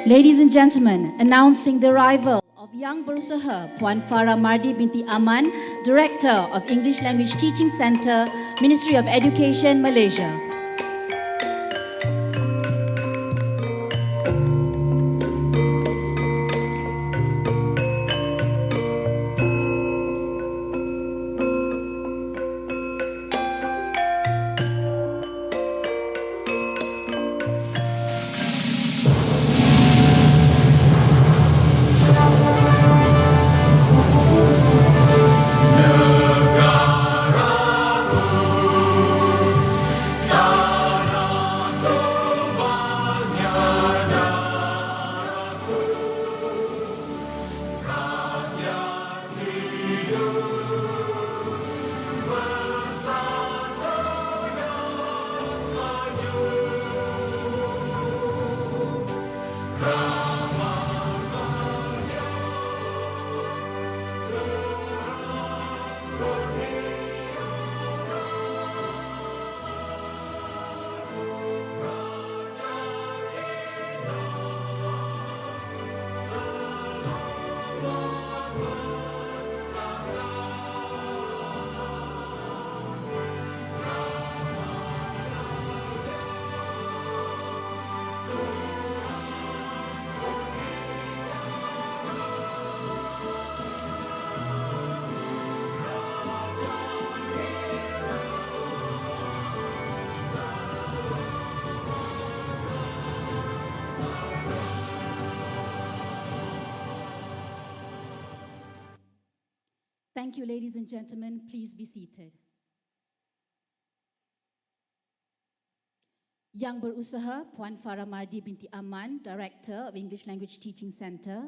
Ladies and gentlemen, announcing the arrival of Yang Berusaha Puan Farah Mardi binti Aman, Director of English Language Teaching Centre, Ministry of Education, Malaysia. Thank you, ladies and gentlemen. Please be seated. Yang Berusaha Puan Farah Mardi binti Aman, Director of English Language Teaching Centre.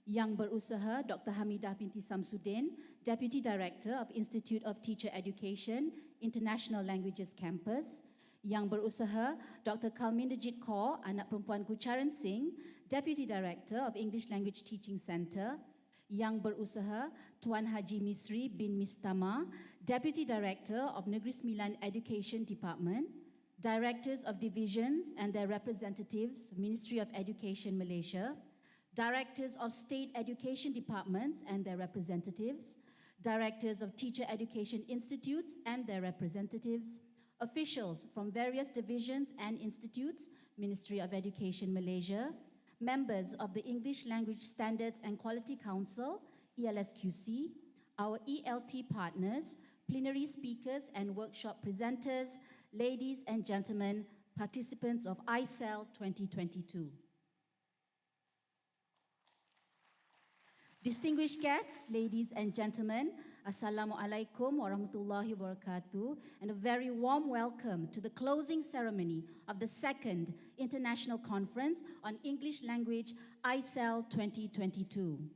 Yang Berusaha Dr. Hamidah binti Samsudin, Deputy Director of Institute of Teacher Education, International Languages Campus. Yang Berusaha Dr. Kalminderjit Kaur, anak perempuanku Charan Singh, Deputy Director of English Language Teaching Centre. Yang Berusaha Tuan Haji Misri bin Mistama, Deputy Director of Negeri Sembilan Education Department. Directors of divisions and their representatives, Ministry of Education Malaysia. Directors of State Education Departments and their representatives. Directors of Teacher Education Institutes and their representatives. Officials from various divisions and institutes, Ministry of Education Malaysia. Members of the English Language Standards and Quality Council, ELSQC, our ELT partners, plenary speakers and workshop presenters, ladies and gentlemen, participants of Icel 2022. Distinguished guests, ladies and gentlemen, Assalamualaikum warahmatullahi wabarakatuh, and a very warm welcome to the closing ceremony of the second International Conference on English Language, Icel 2022.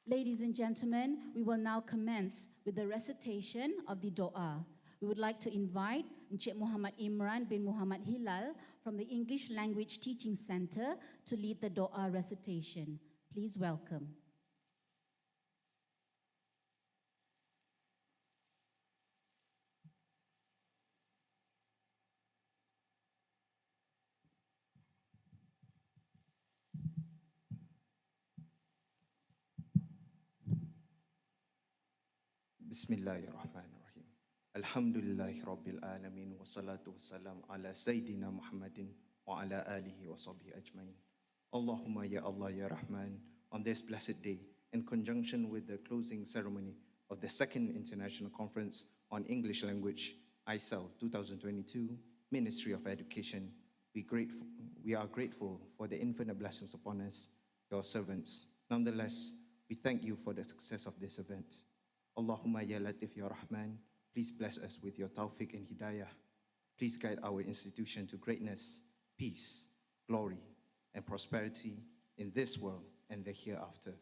Ladies and gentlemen, we will now commence with the recitation of the Doa. We would like to invite Encik Muhammad Imran bin Muhammad Hilal from the English Language Teaching Centre to lead the Doa recitation. Please welcome. Bismillahirrahmanirrahim. Alhamdulillahi Rabbil Alamin wa salatu wassalam ala Sayyidina Muhammadin wa ala alihi wa sahbihi ajmain. Allahumma ya Allah ya Rahman, on this blessed day, in conjunction with the closing ceremony of the second International Conference on English Language, Icel 2022, Ministry of Education, we are grateful for the infinite blessings upon us, your servants. Nonetheless, we thank you for the success of this event. Allahumma ya Latif ya Rahman, please bless us with your tawfiq and hidayah. Please guide our institution to greatness, peace, glory, and prosperity in this world and the hereafter.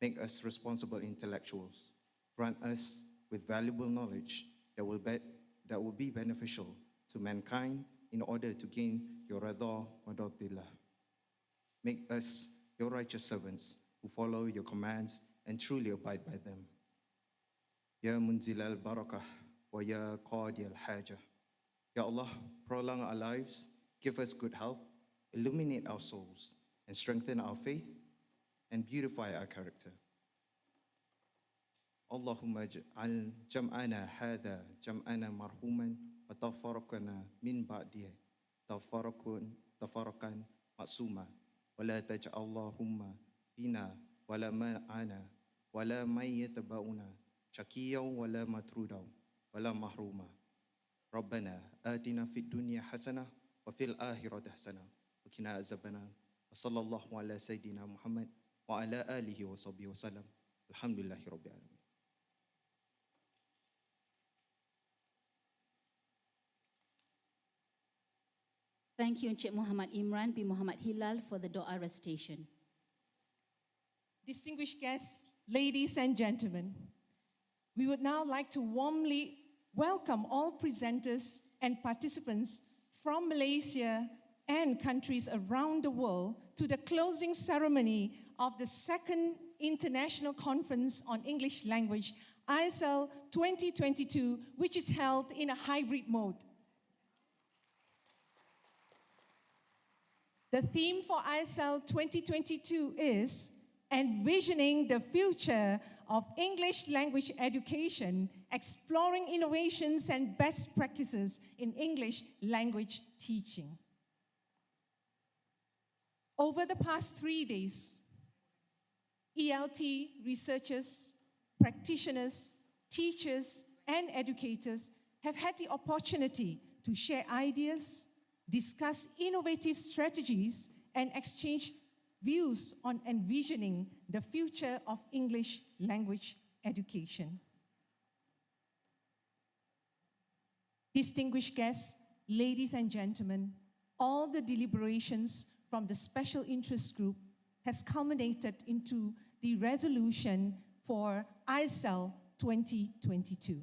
Make us responsible intellectuals. Grant us with valuable knowledge that will be beneficial to mankind in order to gain your redha wa radillah. Make us your righteous servants who follow your commands and truly abide by them. Ya Munzil al-Barakah wa Ya Qadi al-Hajah. Ya Allah, prolong our lives give us good health, illuminate our souls, and strengthen our faith, and beautify our character. Allahumma ij'al jam'ana hadha jam'ana marhuman wa tafarraqana min ba'dihi tafarraqan ma'suma wa la taj'al Allahumma bina wa la ma'ana wa la man yataba'una shaqiyan wa la matrudan wa la mahruma. Rabbana atina fid dunya hasanah wa fil akhirati hasanah wa qina azabannar. Wa sallallahu ala sayyidina Muhammad wa ala alihi wa sahbihi wa sallam. Alhamdulillahi rabbil alamin. Thank you, Encik Muhammad Imran bin Muhammad Hilal, for the Doa recitation. Distinguished guests, ladies and gentlemen, we would now like to warmly welcome all presenters and participants from Malaysia and countries around the world to the closing ceremony of the second International Conference on English Language, Icel 2022, which is held in a hybrid mode. The theme for Icel 2022 is Envisioning the Future of English Language Education, Exploring Innovations and Best Practices in English Language Teaching. Over the past 3 days, ELT researchers, practitioners, teachers, and educators have had the opportunity to share ideas, discuss innovative strategies, and exchange views on envisioning the future of English language education. Distinguished guests, ladies and gentlemen, all the deliberations from the special interest group has culminated into the resolution for Icel 2022.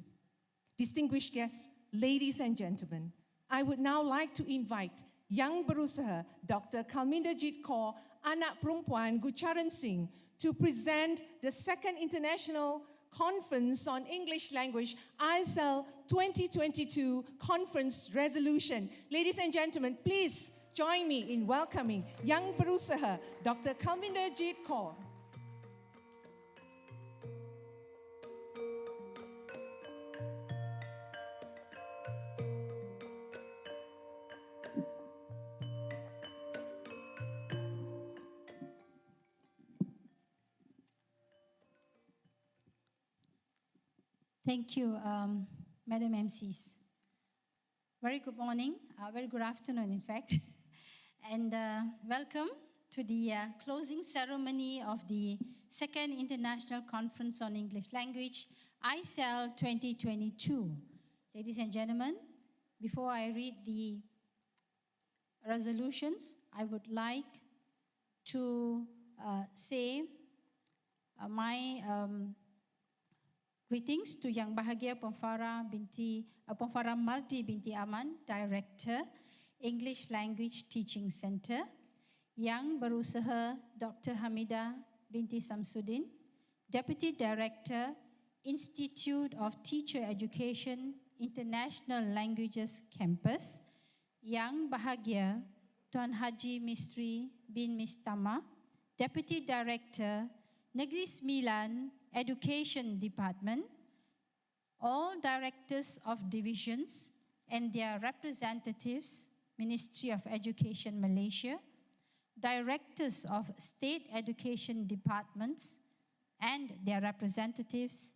Distinguished guests, ladies and gentlemen, I would now like to invite Yang Berusaha, Dr. Kalminderjit Kaur, Anak Perempuan Gucharan Singh, to present the second International Conference on English Language, Icel 2022 Conference Resolution. Ladies and gentlemen, please join me in welcoming Yang Berusaha, Dr. Kalminderjit Kaur. Thank you, Madam MCs. Very good morning, very good afternoon, in fact. And welcome to the closing ceremony of the Second International Conference on English Language, Icel 2022. Ladies and gentlemen, before I read the resolutions, I would like to say my greetings to Yang Bahagia Puan Farah Mardi binti Aman, Director, English Language Teaching Center. Yang Berusaha Dr. Hamidah binti Samsudin, Deputy Director, Institute of Teacher Education, International Languages Campus. Yang Bahagia Tuan Haji Mistri bin Mistama, Deputy Director, Negeri Sembilan Education Department, all directors of divisions and their representatives, Ministry of Education Malaysia, directors of state education departments and their representatives,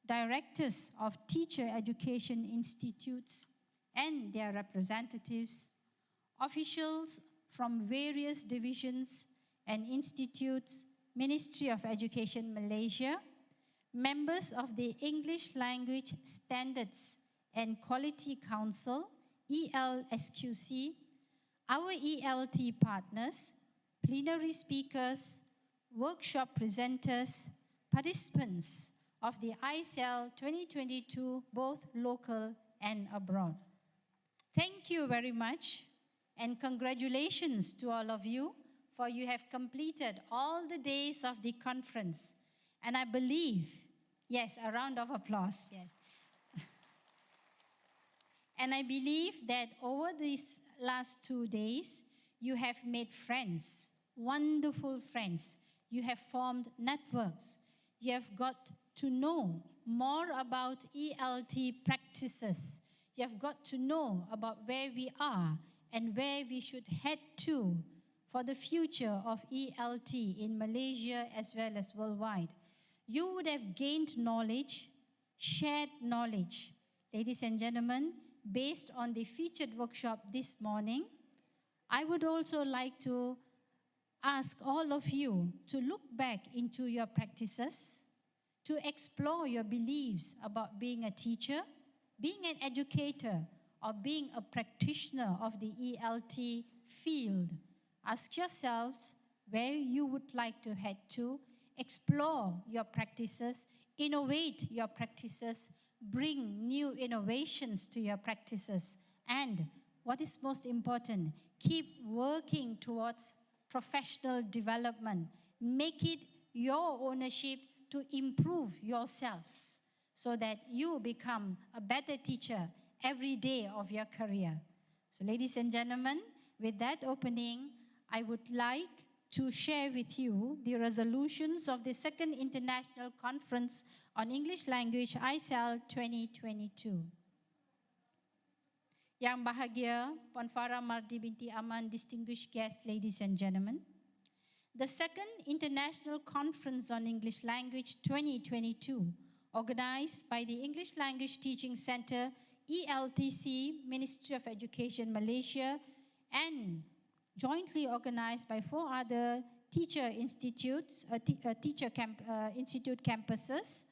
directors of teacher education institutes and their representatives, officials from various divisions and institutes, Ministry of Education Malaysia, members of the English Language Standards and Quality Council, ELSQC, our ELT partners, plenary speakers, workshop presenters, participants of the Icel 2022, both local and abroad. Thank you very much, and congratulations to all of you, for you have completed all the days of the conference. And I believe, yes, a round of applause, yes. And I believe that over these last 2 days, you have made friends, wonderful friends. You have formed networks. You have got to know more about ELT practices. You have got to know about where we are and where we should head to for the future of ELT in Malaysia as well as worldwide. You would have gained knowledge, shared knowledge. Ladies and gentlemen, based on the featured workshop this morning, I would also like to ask all of you to look back into your practices, to explore your beliefs about being a teacher, being an educator, or being a practitioner of the ELT field. Ask yourselves where you would like to head to, explore your practices, innovate your practices, bring new innovations to your practices, and what is most important, keep working towards professional development. Make it your ownership to improve yourselves so that you become a better teacher every day of your career. So, ladies and gentlemen, with that opening, I would like to share with you the resolutions of the Second International Conference on English Language, Icel 2022. Yang bahagia, Puan Farah Mardi binti Aman, distinguished guests, ladies and gentlemen. The Second International Conference on English Language 2022, organized by the English Language Teaching Center, ELTC, Ministry of Education Malaysia, and jointly organized by 4 other teacher institutes, institute campuses,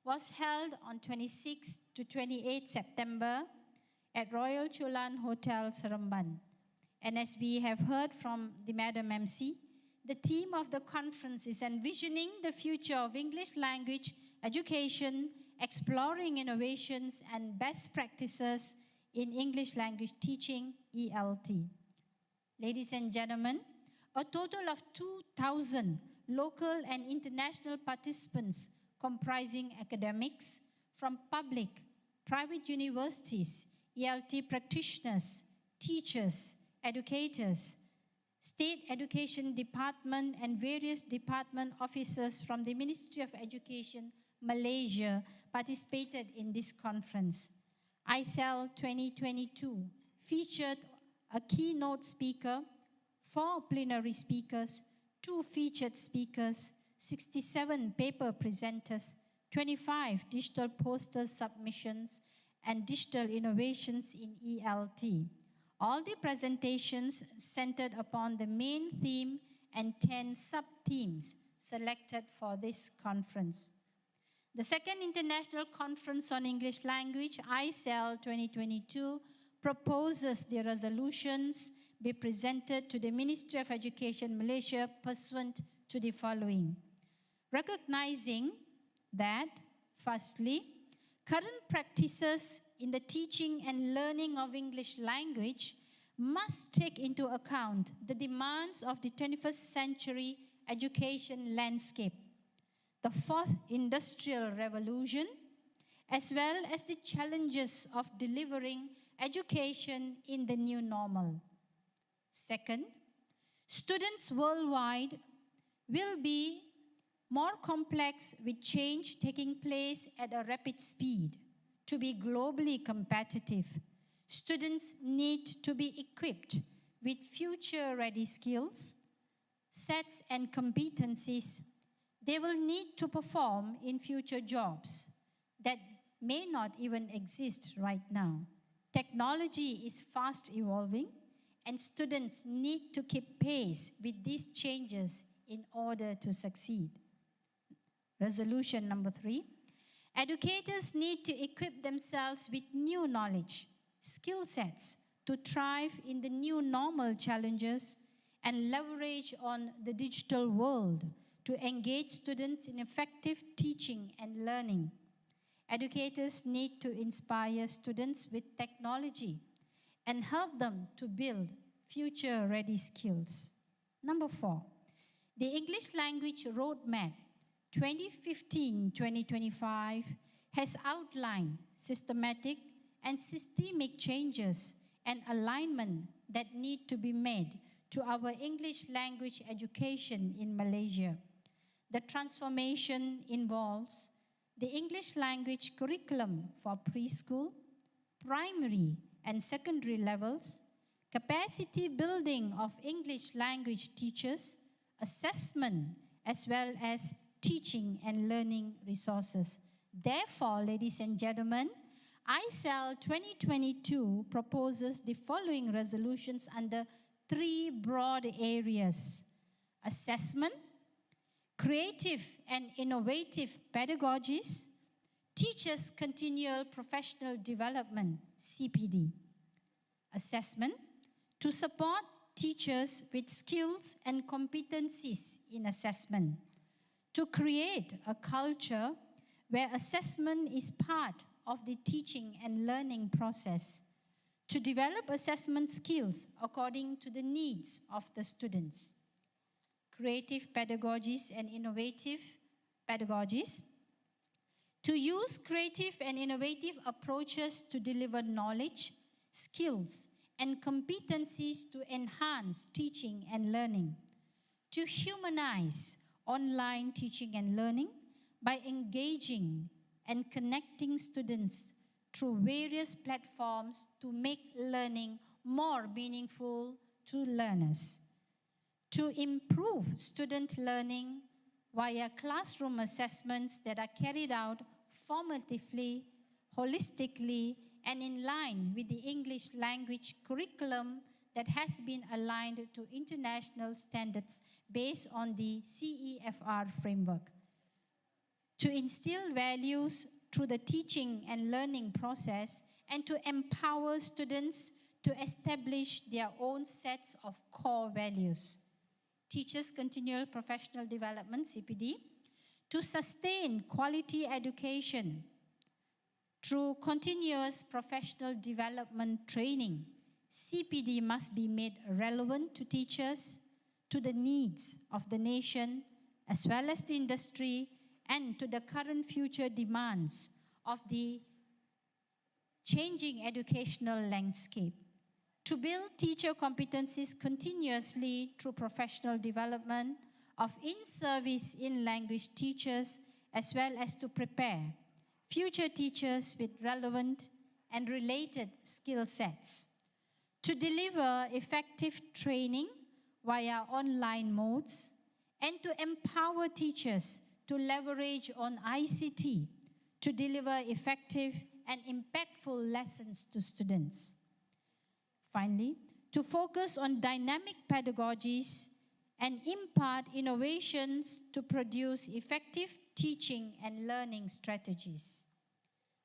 was held on 26 to 28 September at Royal Chulan Hotel, Seremban. And as we have heard from the Madam MC, the theme of the conference is envisioning the future of English language education, exploring innovations and best practices in English language teaching, ELT. Ladies and gentlemen, a total of 2,000 local and international participants comprising academics from public, private universities, ELT practitioners, teachers, educators, State Education Department and various department officers from the Ministry of Education Malaysia participated in this conference. Icel 2022 featured a keynote speaker, 4 plenary speakers, 2 featured speakers, 67 paper presenters, 25 digital poster submissions, and digital innovations in ELT. All the presentations centered upon the main theme and 10 sub-themes selected for this conference. The Second International Conference on English Language, Icel 2022, proposes the resolutions be presented to the Ministry of Education Malaysia pursuant to the following. Recognizing that, firstly, current practices in the teaching and learning of English language must take into account the demands of the 21st century education landscape, the 4th industrial revolution, as well as the challenges of delivering education in the new normal. Second, students worldwide will be more complex with change taking place at a rapid speed. To be globally competitive, students need to be equipped with future-ready skills, sets and competencies they will need to perform in future jobs that may not even exist right now. Technology is fast evolving, and students need to keep pace with these changes in order to succeed. Resolution number 3. Educators need to equip themselves with new knowledge, skill sets to thrive in the new normal challenges and leverage on the digital world to engage students in effective teaching and learning. Educators need to inspire students with technology and help them to build future-ready skills. Number 4, the English Language Roadmap 2015-2025 has outlined systematic and systemic changes and alignment that need to be made to our English language education in Malaysia. The transformation involves the English language curriculum for preschool, primary, and secondary levels, capacity building of English language teachers, assessment, as well as teaching and learning resources. Therefore, ladies and gentlemen, Icel 2022 proposes the following resolutions under 3 broad areas: assessment, creative and innovative pedagogies, teachers' continual professional development, CPD. Assessment, to support teachers with skills and competencies in assessment, to create a culture where assessment is part of the teaching and learning process, to develop assessment skills according to the needs of the students. Creative pedagogies and innovative pedagogies, to use creative and innovative approaches to deliver knowledge, skills, and competencies to enhance teaching and learning, to humanize online teaching and learning by engaging and connecting students through various platforms to make learning more meaningful to learners, to improve student learning via classroom assessments that are carried out formatively, holistically, and in line with the English language curriculum that has been aligned to international standards based on the CEFR framework, to instill values through the teaching and learning process, and to empower students to establish their own sets of core values. Teachers' continual professional development, CPD, to sustain quality education through continuous professional development training. CPD must be made relevant to teachers, to the needs of the nation, as well as the industry, and to the current future demands of the changing educational landscape. To build teacher competencies continuously through professional development of in-service in-language teachers, as well as to prepare future teachers with relevant and related skill sets. To deliver effective training via online modes, and to empower teachers to leverage on ICT to deliver effective and impactful lessons to students. Finally, to focus on dynamic pedagogies and impart innovations to produce effective teaching and learning strategies.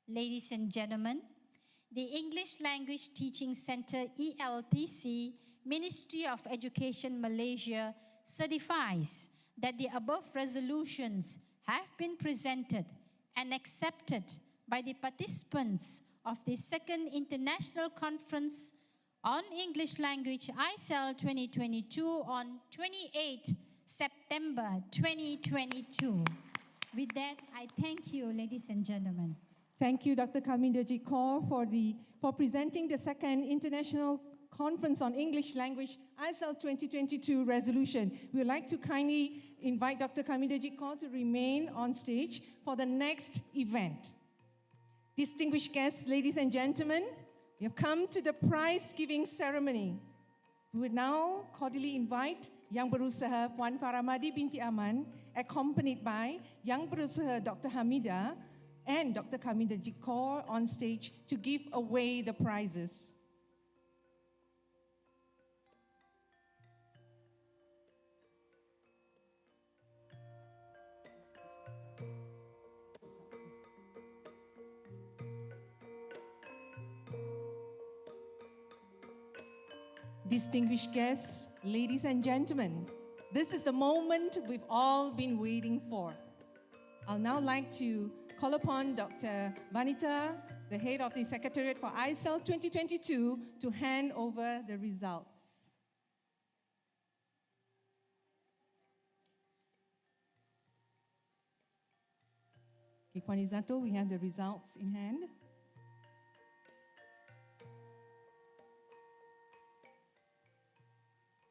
Ladies and gentlemen, the English Language Teaching Center ELTC, Ministry of Education Malaysia, certifies that the above resolutions have been presented and accepted by the participants of the Second International Conference on English Language Icel 2022 on 28 September 2022. With that, I thank you, ladies and gentlemen. Thank you, Dr. Kaminderji Kaur, for presenting the Second International Conference on English Language Icel 2022 resolution. We would like to kindly invite Dr. Kaminderji Kaur to remain on stage for the next event. Distinguished guests, ladies and gentlemen, we have come to the prize-giving ceremony. We would now cordially invite Yang Berusaha Puan Faramadi binti Aman, accompanied by Yang Berusaha Dr. Hamida and Dr. Kaminderji Kaur on stage to give away the prizes. Distinguished guests, ladies and gentlemen, this is the moment we've all been waiting for. I'll now like to call upon Dr. Vanita, the head of the Secretariat for Icel 2022, to hand over the results. Okay, Puan Izatul, we have the results in hand.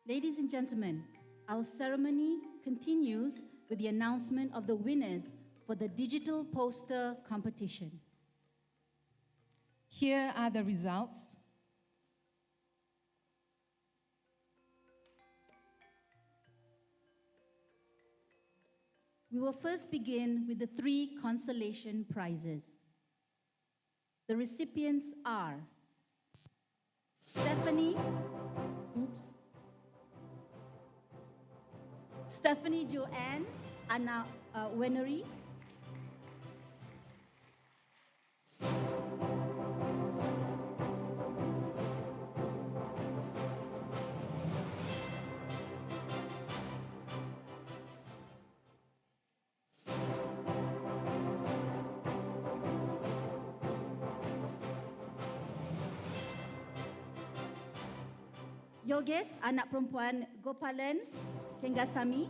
Ladies and gentlemen, our ceremony continues with the announcement of the winners for the digital poster competition. Here are the results. We will first begin with the 3 consolation prizes. The recipients are Stephanie Joanne Anna Wenery, Yogesh anak perempuan Gopalan Kengasami,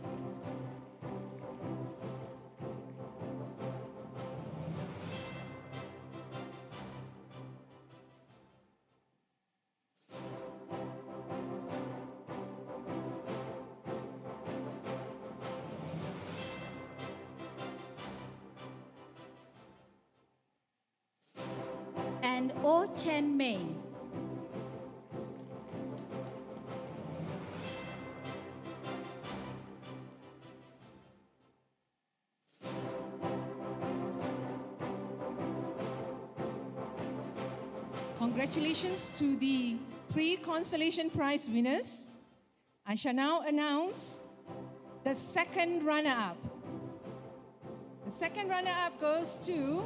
and O Chen Mei. Congratulations to the 3 consolation prize winners. I shall now announce the second runner-up. The second runner-up goes to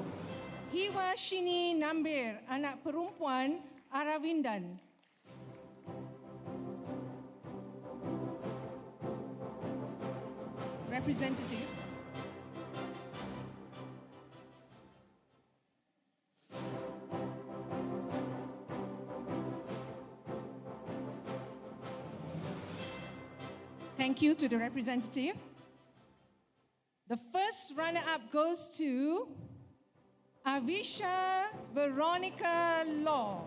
Hiwashini Nambir, anak perempuan Aravindan. Representative. Thank you to the representative. The first runner-up goes to Avisha Veronica Law.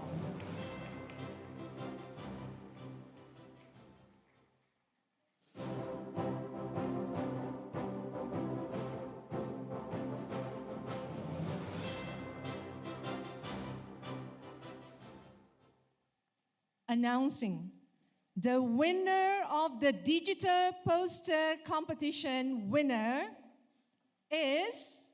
Announcing the winner of the digital poster competition winner is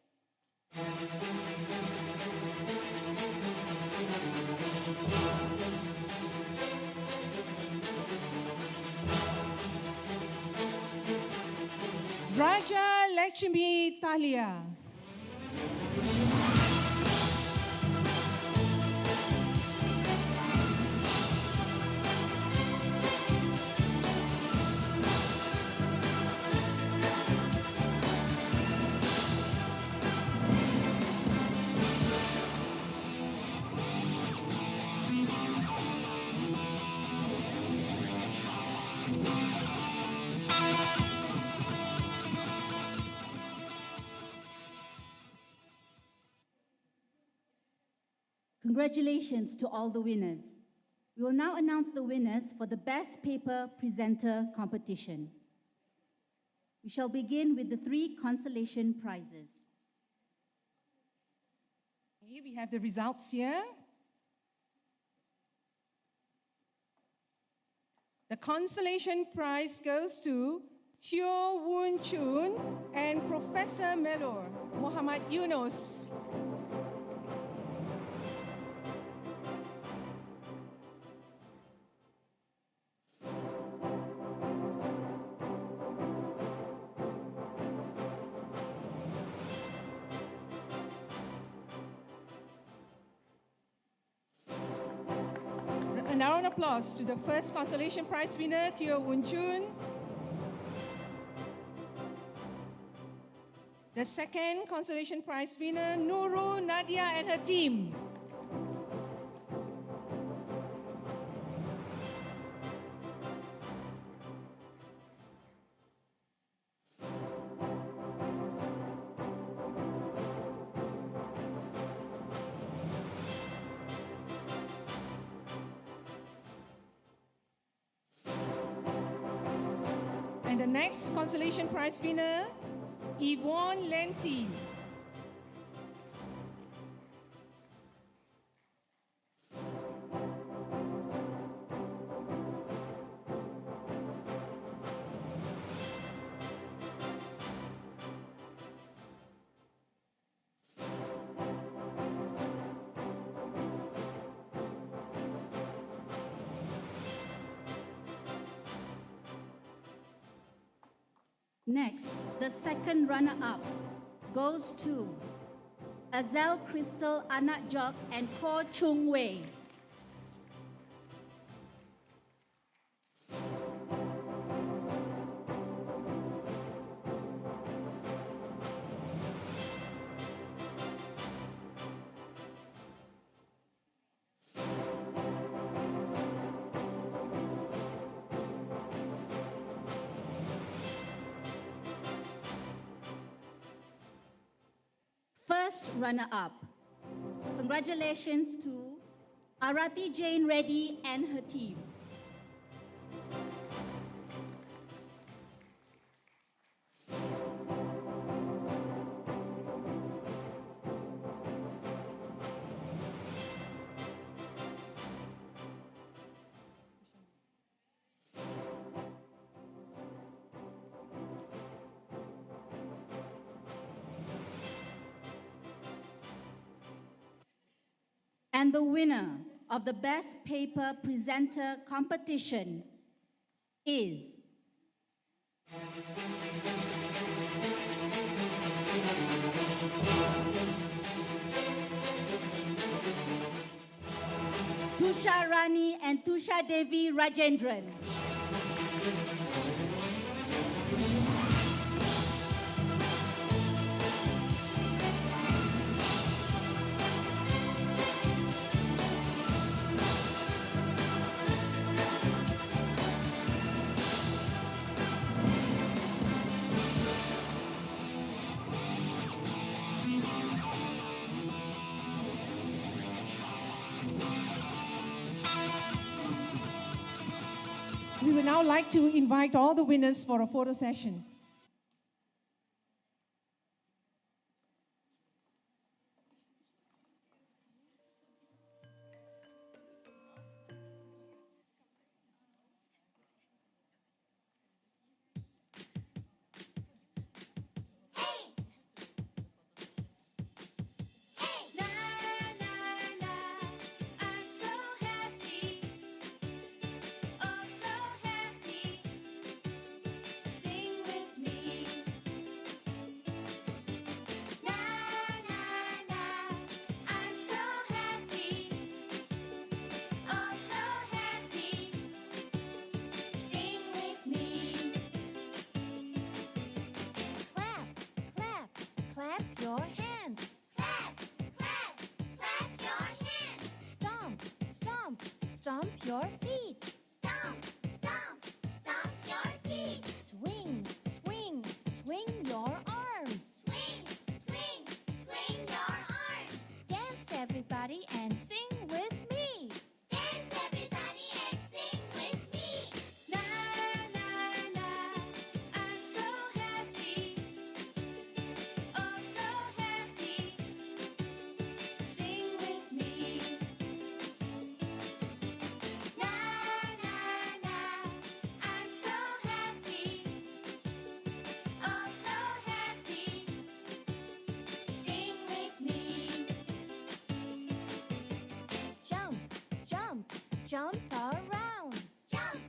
Raja Lakshmi Talia. Congratulations to all the winners. We will now announce the winners for the Best Paper Presenter competition. We shall begin with the 3 consolation prizes. Okay, we have the results here. The consolation prize goes to Teo Woon Chun and Professor Melor, Muhammad Yunus. A round of applause to the first consolation prize winner, Teo Woon Chun. The second consolation prize winner, Nurul Nadia and her team. And the next consolation prize winner, Yvonne Lenti. Next, the second runner-up goes to Icel Crystal Anak Jok and Ko Chung Wei. First runner-up. Congratulations to Arati Jane Reddy and her team. And the winner of the Best Paper Presenter competition is Tusha Rani and Tusha Devi Rajendran. We would now like to invite all the winners for a photo session. Clap your hands. Clap, clap, clap your hands. Stomp, stomp, stomp your feet. Stomp, stomp, stomp your feet. Swing, swing, swing your arms. Swing, swing, swing your arms. Dance everybody and sing with me. Dance everybody and sing with me. Na, na, na, I'm so happy. Oh, so happy. Sing with me. Na, na, na, I'm so happy. Oh, so happy. Sing with me. Jump, jump, jump around. Jump,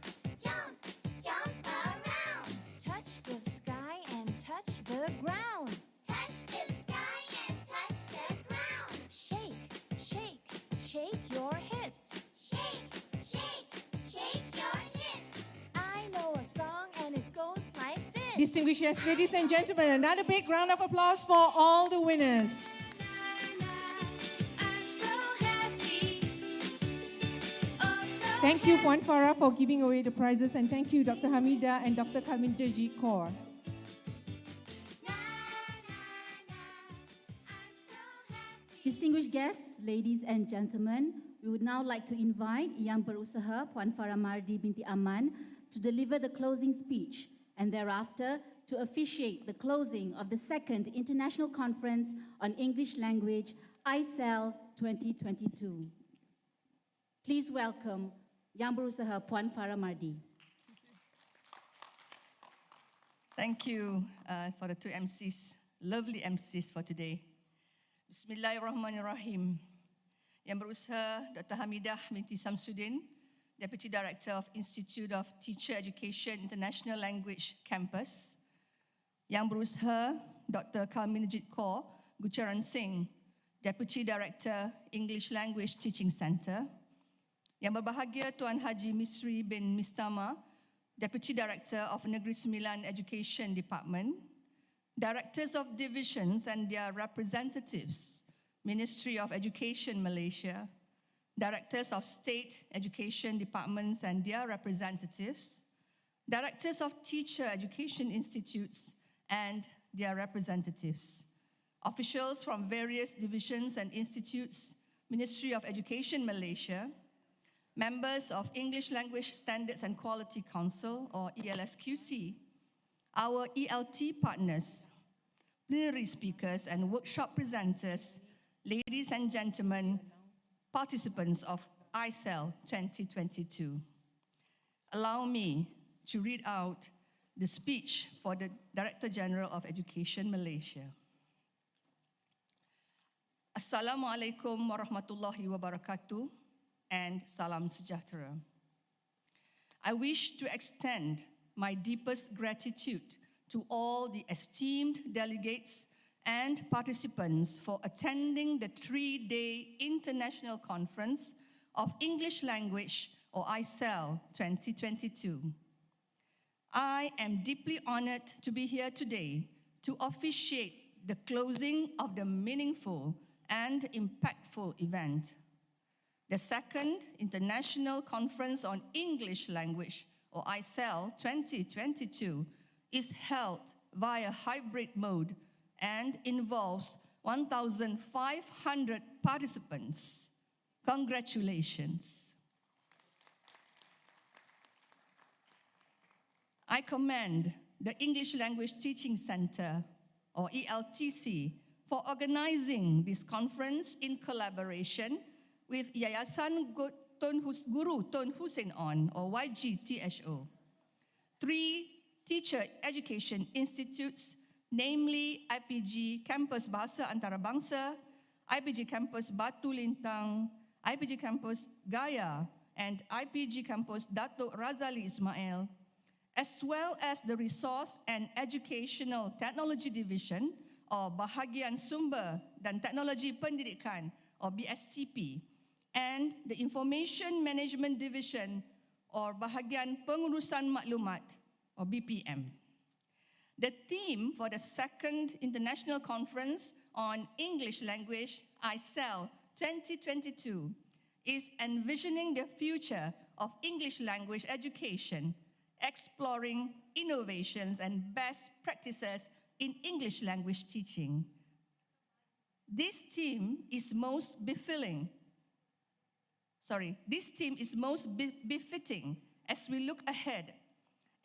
jump, jump around. Touch the sky and touch the ground. Touch the sky and touch the ground. Shake, shake, shake your hips. Shake, shake, shake your hips. I know a song and it goes like this. Distinguished guests, ladies and gentlemen, another big round of applause for all the winners. I'm so happy. Oh, so Thank you, Puan Farah, for giving away the prizes, and thank you, Dr. Hamida and Dr. Kaminderji Kaur. na, na, na. I'm so happy. Distinguished guests, ladies and gentlemen, we would now like to invite Yang Berusaha Puan Farah Mardi binti Aman to deliver the closing speech, and thereafter to officiate the closing of the second International Conference on English Language, Icel 2022. Please welcome Yang Berusaha Puan Farah Mardi. Thank you for the two MCs, lovely MCs for today. Bismillahirrahmanirrahim. Yang Berusaha Dr. Hamidah binti Samsudin, Deputy Director of Institute of Teacher Education International Language Campus. Yang Berusaha Dr. Kalminajit Kaur Gucharan Singh, Deputy Director, English Language Teaching Center. Yang berbahagia Tuan Haji Misri bin Mistama, Deputy Director of Negeri Sembilan Education Department, Directors of Divisions and their representatives, Ministry of Education Malaysia, Directors of State Education Departments and their representatives, Directors of Teacher Education Institutes and their representatives, officials from various divisions and institutes, Ministry of Education Malaysia, members of English Language Standards and Quality Council, or ELSQC, our ELT partners, plenary speakers and workshop presenters, ladies and gentlemen, participants of Icel 2022. Allow me to read out the speech for the Director General of Education Malaysia. Assalamualaikum warahmatullahi wabarakatuh. And salam sejahtera. I wish to extend my deepest gratitude to all the esteemed delegates and participants for attending the 3-day International Conference of English Language, or Icel 2022. I am deeply honored to be here today to officiate the closing of the meaningful and impactful event. The second International Conference on English Language, or Icel 2022, is held via hybrid mode and involves 1,500 participants. Congratulations. I commend the English Language Teaching Center, or ELTC, for organizing this conference in collaboration with Yayasan Guru Tun Hussein On, or YGTHO. 3 teacher education institutes, namely IPG Campus Bahasa Antarabangsa, IPG Campus Batu Lintang, IPG Campus Gaya, and IPG Campus Datuk Razali Ismail, as well as the Resource and Educational Technology Division, or Bahagian Sumber dan Teknologi Pendidikan, or BSTP, and the Information Management Division, or Bahagian Pengurusan Maklumat, or BPM. The theme for the second International Conference on English Language, Icel 2022, is envisioning the future of English language education, exploring innovations and best practices in English language teaching. This theme is most befitting as we look ahead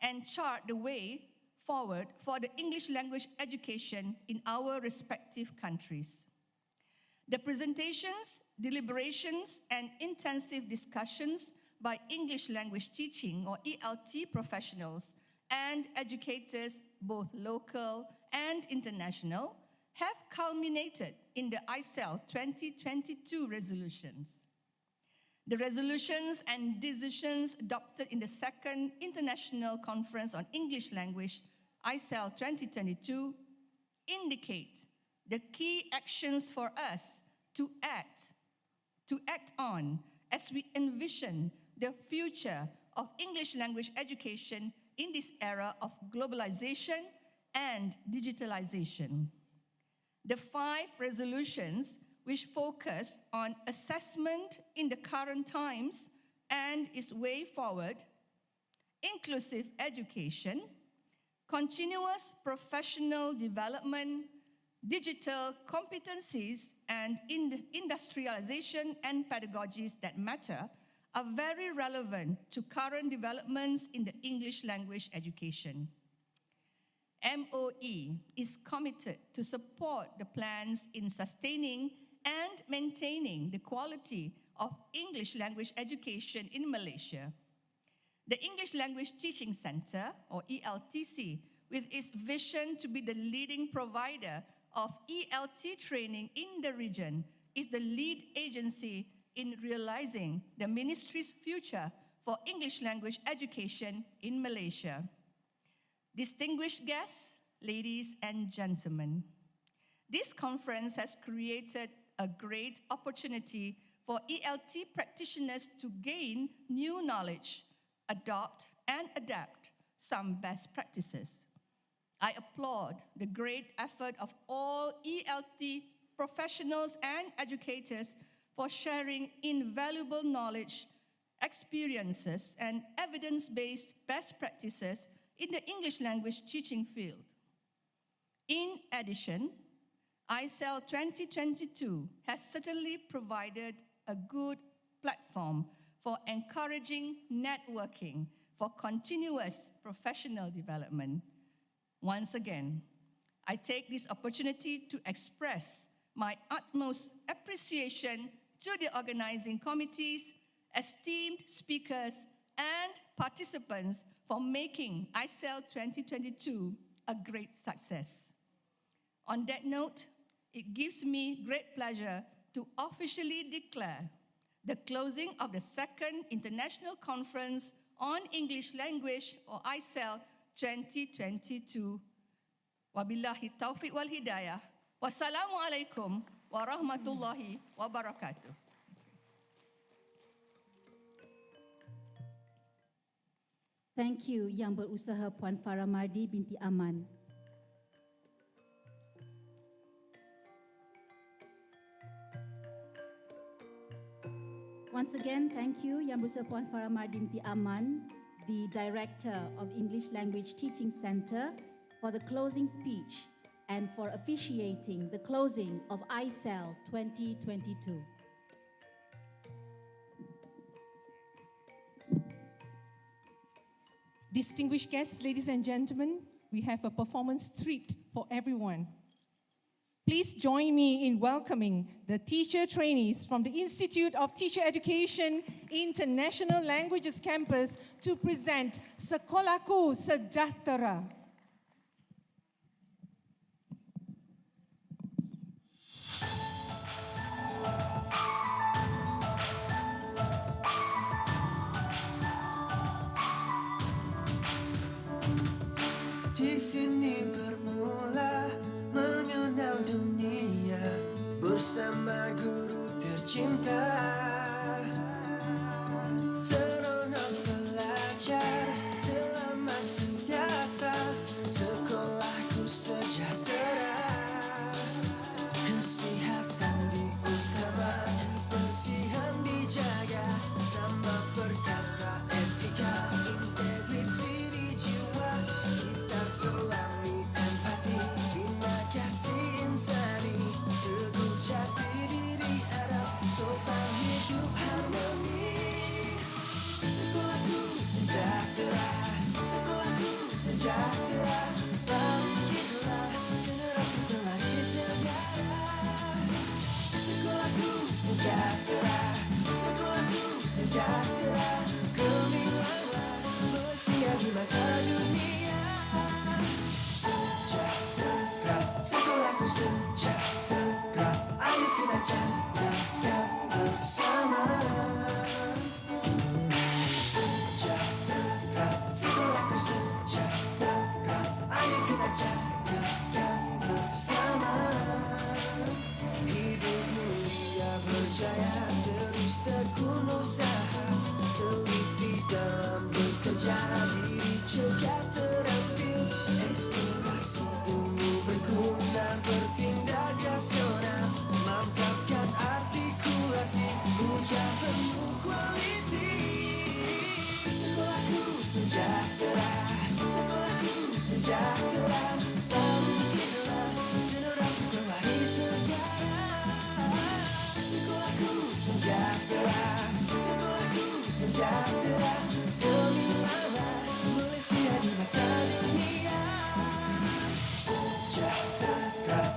and chart the way forward for the English language education in our respective countries. The presentations, deliberations, and intensive discussions by English language teaching, or ELT professionals, and educators, both local and international, have culminated in the Icel 2022 resolutions. The resolutions and decisions adopted in the second International Conference on English Language, Icel 2022, indicate the key actions for us to act on as we envision the future of English language education in this era of globalization and digitalization. The 5 resolutions, which focus on assessment in the current times and its way forward, inclusive education, continuous professional development, digital competencies, and industrialization and pedagogies that matter, are very relevant to current developments in the English language education. MOE is committed to support the plans in sustaining and maintaining the quality of English language education in Malaysia. The English Language Teaching Center, or ELTC, with its vision to be the leading provider of ELT training in the region, is the lead agency in realizing the ministry's future for English language education in Malaysia. Distinguished guests, ladies and gentlemen, this conference has created a great opportunity for ELT practitioners to gain new knowledge, adopt and adapt some best practices. I applaud the great effort of all ELT professionals and educators for sharing invaluable knowledge, experiences, and evidence-based best practices in the English language teaching field. In addition, Icel 2022 has certainly provided a good platform for encouraging networking for continuous professional development. Once again, I take this opportunity to express my utmost appreciation to the organizing committees, esteemed speakers, and participants for making Icel 2022 a great success. On that note, it gives me great pleasure to officially declare the closing of the second International Conference on English Language, or Icel 2022. Wabillahi taufiq wal hidayah. Wassalamualaikum warahmatullahi wabarakatuh. Thank you, Yang Berusaha Puan Farah Mardi binti Aman. Once again, thank you, Yang Berusaha Puan Farah Mardi binti Aman, the Director of English Language Teaching Center, for the closing speech and for officiating the closing of Icel 2022. Distinguished guests, ladies and gentlemen, we have a performance treat for everyone. Please join me in welcoming the teacher trainees from the Institute of Teacher Education International Languages Campus to present Sekolahku Sejahtera. Di sini bermula mengenal dunia bersama guru tercinta. Seronok belajar selama sentiasa, sekolahku sejahtera. Kesehatan diutama, kebersihan dijaga, sama perkasa etika, integriti di jiwa. Kita selami empati, bina kasih insani, teguh jati diri Arab, sopan hidup harmoni. Sekolahku sejahtera, sekolahku sejahtera, bangkitlah generasi pelagis negara. Sekolahku sejahtera, sekolahku sejahtera, gemilanglah bersiar di mata dunia. Sejahtera, sekolahku sejahtera, ayo kita jagakan bersama. Sejahtera, sekolahku sejahtera, ayo kita jagakan bersama. Hidup mulia berjaya, terus tekun usaha, teliti dalam bekerja, diri cegah terampil, eksplorasi ilmu berguna, bertindak rasional, mantapkan artikulasi, ucap penuh kualiti. Sekolahku sejahtera, sekolahku sejahtera,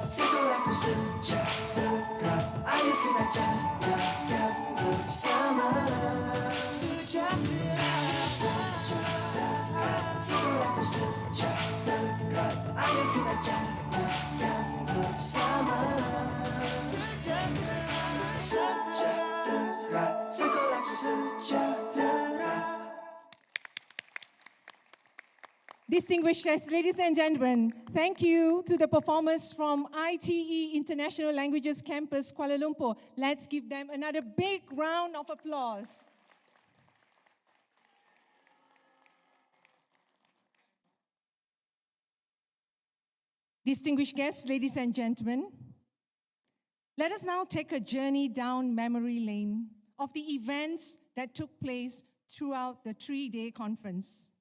Sekolahku sejahtera, ayo kita jayakan bersama. Sejahtera, sejahtera, sekolahku sejahtera, ayo kita jayakan bersama. Sejahtera, sejahtera, sekolahku sejahtera. Distinguished guests, ladies and gentlemen, thank you to the performers from ITE International Languages Campus, Kuala Lumpur. Let's give them another big round of applause. Distinguished guests, ladies and gentlemen, let us now take a journey down memory lane of the events that took place throughout the 3-day conference.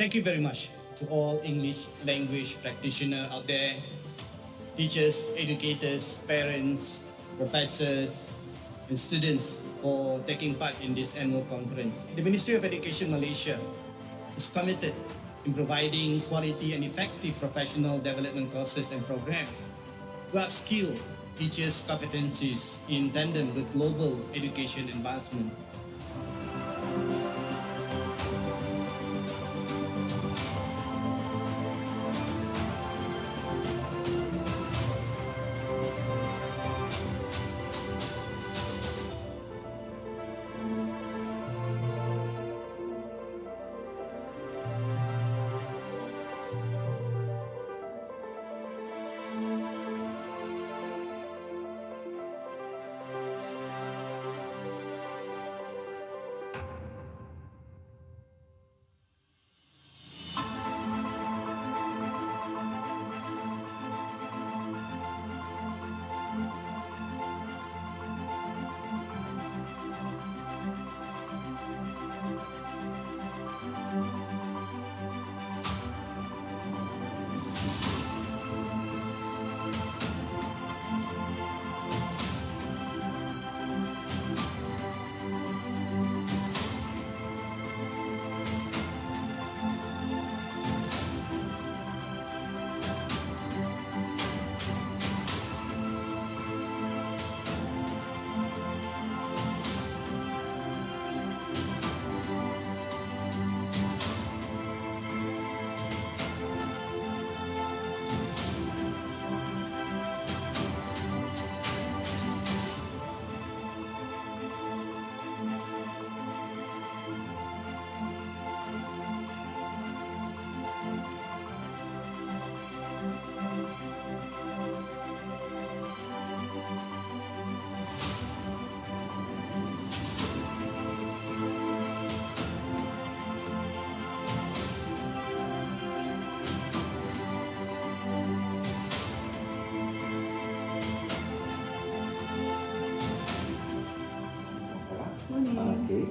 Thank you very much to all English language practitioners out there, teachers, educators, parents, professors, and students for taking part in this annual conference. The Ministry of Education Malaysia is committed in providing quality and effective professional development courses and programs to upskill teachers' competencies in tandem with global education advancement. Okay.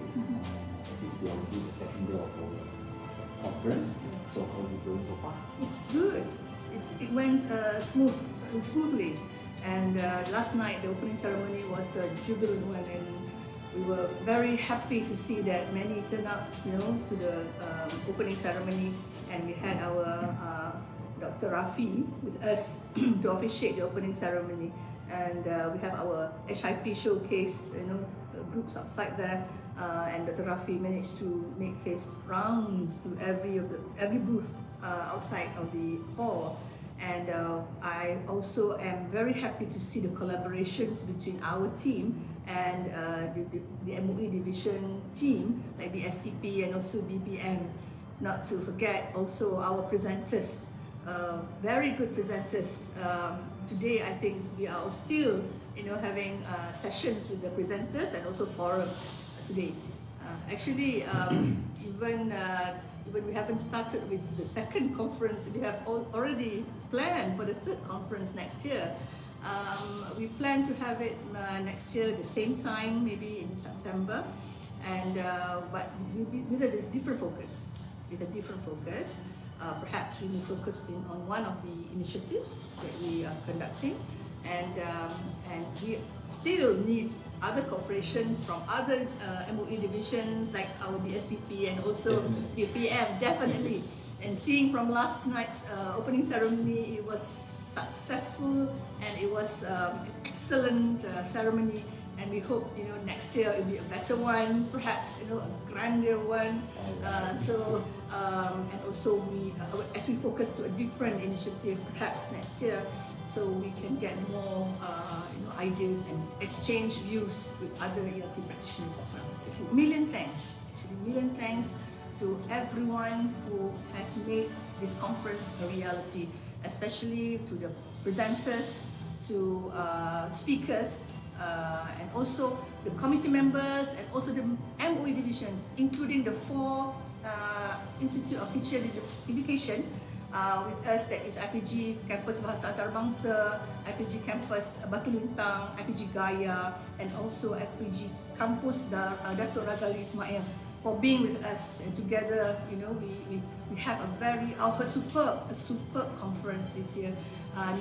Since we are doing the second day of our conference. So how's it going so far? It's good. It went smoothly. And last night, the opening ceremony was a jubilant one, and we were very happy to see that many turned out, to the opening ceremony. And we had our Dr. Rafi with us to officiate the opening ceremony. And we have our HIP showcase, groups outside there. And Dr. Rafi managed to make his rounds to every booth outside of the hall. And I also am very happy to see the collaborations between our team and the MOE division team, like the STP and also BPM. Not to forget also our presenters, very good presenters. Today I think we are still having sessions with the presenters and also forum today. Actually, even we haven't started with the second conference, we have already planned for the third conference next year. We plan to have it next year at the same time, maybe in September, and but with a different focus. Perhaps we will focus on one of the initiatives that we are conducting, and we still need other cooperation from other MOE divisions like our BSTP and also BPM, definitely. And seeing from last night's opening ceremony, it was successful and it was an excellent ceremony. And we hope next year it will be a better one, perhaps a grander one. And also as we focus to a different initiative, perhaps next year, so we can get more ideas and exchange views with other ELT practitioners as well. Million thanks to everyone who has made this conference a reality, especially to the presenters, to speakers, and also the committee members and also the MOE divisions, including the 4 Institute of Teacher Education with us, that is IPG Campus Bahasa Antarabangsa, IPG Campus Batu Lintang, IPG Gaya, and also IPG Campus Dato' Razali Ismail, for being with us. And together, we have a superb conference this year.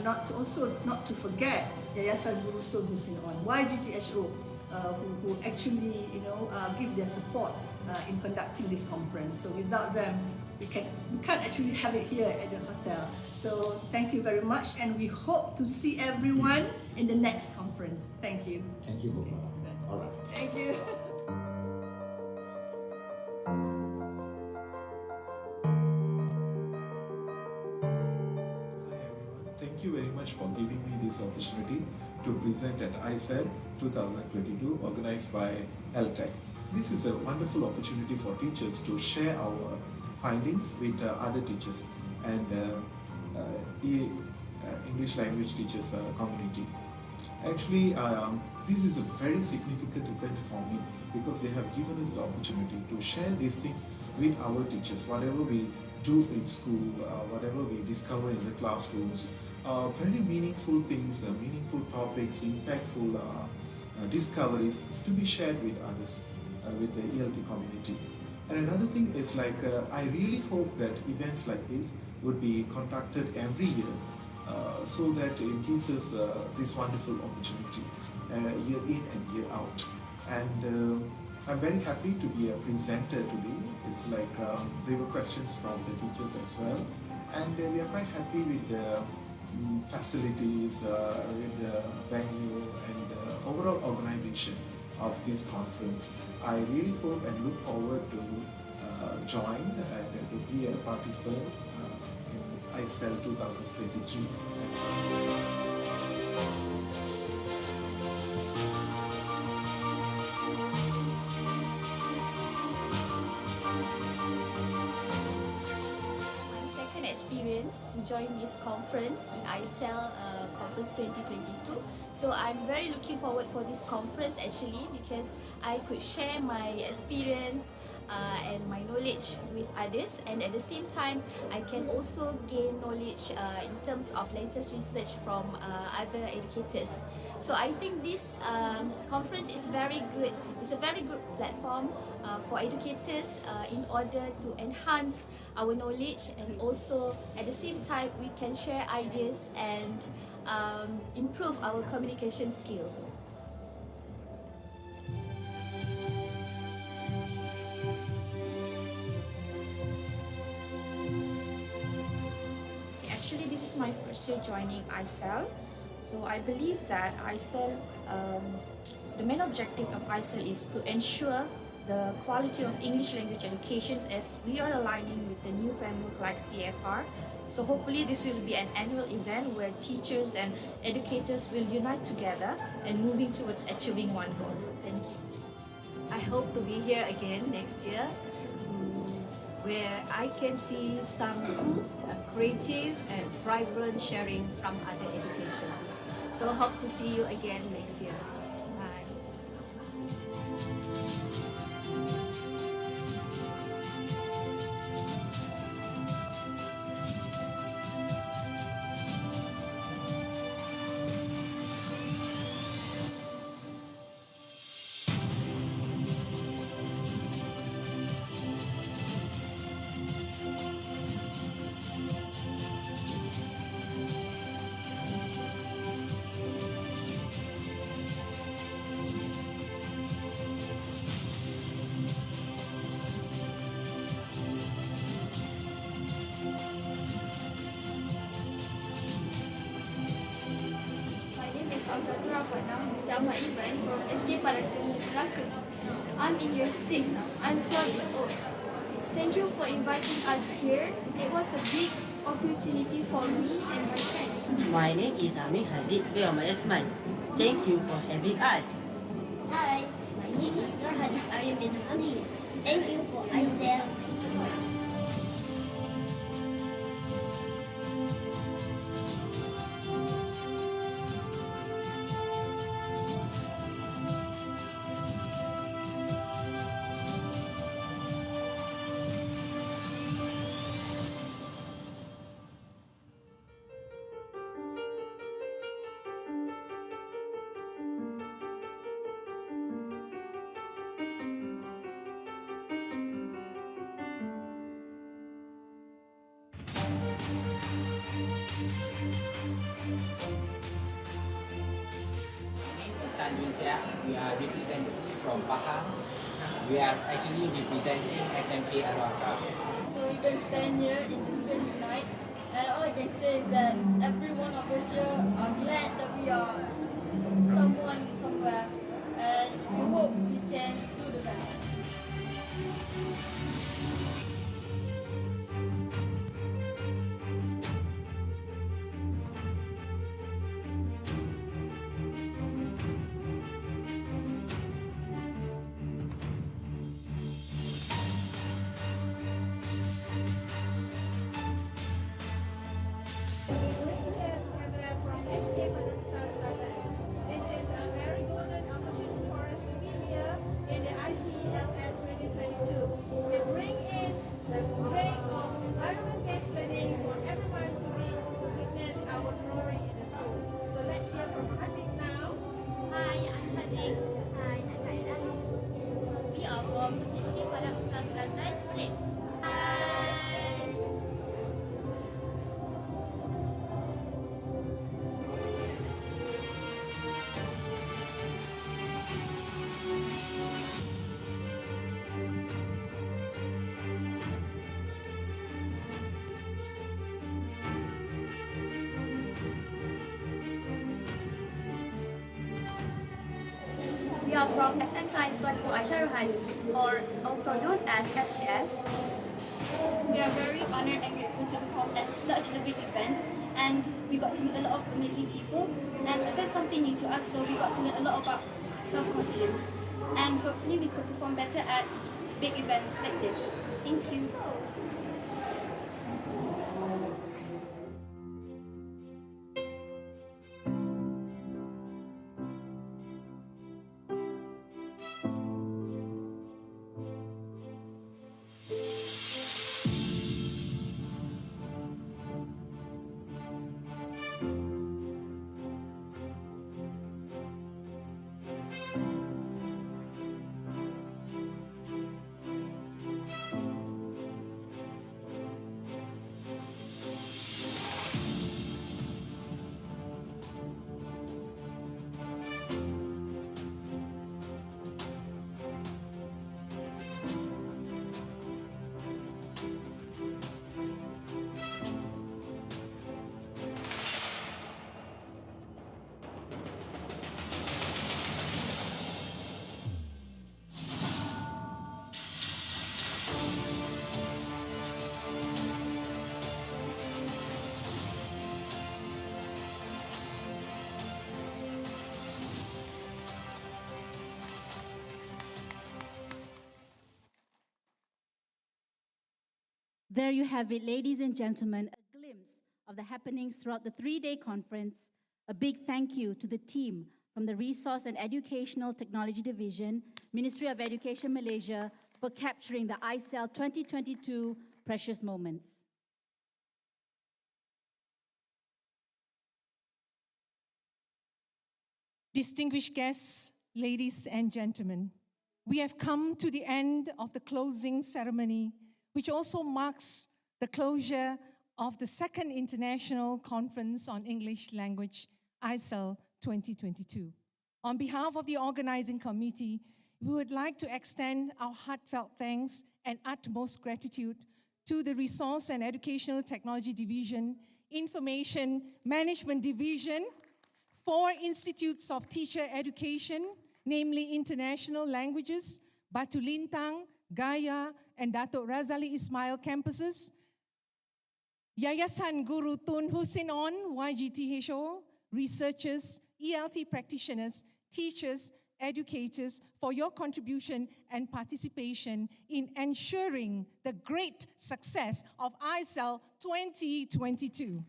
Not to forget Yayasan Guru Tun Muslimin, YGTHO, who actually give their support in conducting this conference. So without them, we can't actually have it here at the hotel. So thank you very much, and we hope to see everyone in the next conference. Thank you. Thank you, Boma. All right. Thank you. Hi everyone, thank you very much for giving me this opportunity to present at Icel 2022 organized by LTEC. This is a wonderful opportunity for teachers to share our findings with other teachers and English language teachers community. Actually, this is a very significant event for me because they have given us the opportunity to share these things with our teachers. Whatever we do in school, whatever we discover in the classrooms, very meaningful things, meaningful topics, impactful discoveries to be shared with others, with the ELT community. And another thing is I really hope that events like this would be conducted every year so that it gives us this wonderful opportunity year in and year out. And I'm very happy to be a presenter today. It's there were questions from the teachers as well, and we are quite happy with the facilities, with the venue and the overall organization of this conference. I really hope and look forward to join and to be a participant in Icel 2023 as well. Experience to join this conference in Icel Conference 2022. So I'm very looking forward for this conference actually, because I could share my experience and my knowledge with others, and at the same time I can also gain knowledge in terms of latest research from other educators. So I think this conference is very good. It's a very good platform for educators in order to enhance our knowledge, and also at the same time we can share ideas and improve our communication skills. Actually, this is my first year joining Icel. So I believe that Icel, the main objective of Icel is to ensure the quality of English language education, as we are aligning with the new framework like CFR. So hopefully this will be an annual event where teachers and educators will unite together and moving towards achieving one goal. Thank you. I hope to be here again next year, where I can see some good, creative and vibrant sharing from other educations. So hope to see you again next year. Bye. My name is Amsatura Dama Ibrahim from SK Parakan Melaka. I'm in year 6 now. I'm 12 years old. Thank you for inviting us here. It was a big opportunity for me and my friends. My name is Amir Hazid Beomar Esman. Thank you for having us. Hi, my name is Nur Hadif Aryan bin Hamid. Thank you for Icel. We are representative from Pahang. We are actually representing SMK Arwaka. To even stand here in this place tonight, and all I can say is that every one of us here are glad that we are someone somewhere, and we hope we can do the best. This is a very golden opportunity for us to be here in the ICELS 2022. We bring in the great of environment-based learning for everyone to witness our glory in the school. So let's hear from Haziq now. Hi, I'm Haziq. Hi, I'm Kaila. We are from SK Padang Usaha Selatan, Perlis. Hi. We are from SM Science Tuanku Aisyah Rohani, or also known as SGS. We are very honored and grateful to perform at such a big event, and we got to meet a lot of amazing people, and it's just something new to us, so we got to learn a lot about self-confidence, and hopefully we could perform better at big events like this. Thank you. There you have it, ladies and gentlemen, a glimpse of the happenings throughout the three-day conference. A big thank you to the team from the Resource and Educational Technology Division, Ministry of Education Malaysia, for capturing the Icel 2022 precious moments. Distinguished guests, ladies and gentlemen, we have come to the end of the closing ceremony, which also marks the closure of the second International Conference on English Language, Icel 2022. On behalf of the organizing committee, we would like to extend our heartfelt thanks and utmost gratitude to the Resource and Educational Technology Division, Information Management Division, 4 institutes of teacher education, namely International Languages, Batu Lintang, Gaya, and Datuk Razali Ismail campuses, Yayasan Guru Tun Husin On, YGTHO, researchers, ELT practitioners, teachers, educators, for your contribution and participation in ensuring the great success of Icel 2022.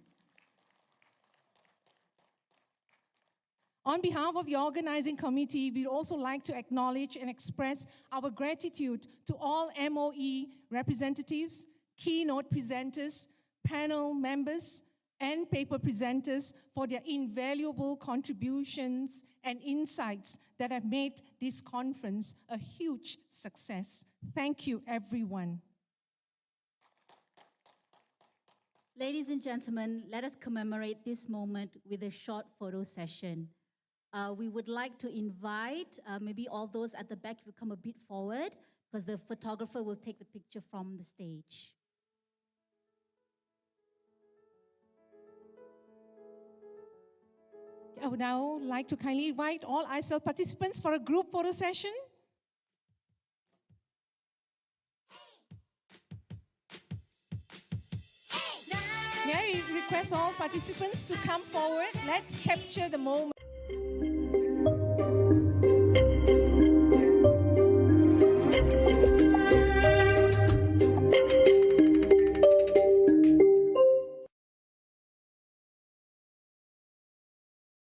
On behalf of the organizing committee, we'd also like to acknowledge and express our gratitude to all MOE representatives, keynote presenters, panel members, and paper presenters for their invaluable contributions and insights that have made this conference a huge success. Thank you, everyone. Ladies and gentlemen, let us commemorate this moment with a short photo session. We would like to invite maybe all those at the back will come a bit forward because the photographer will take the picture from the stage. I would now like to kindly invite all Icel participants for a group photo session. May I request all participants to come forward? Let's capture the moment.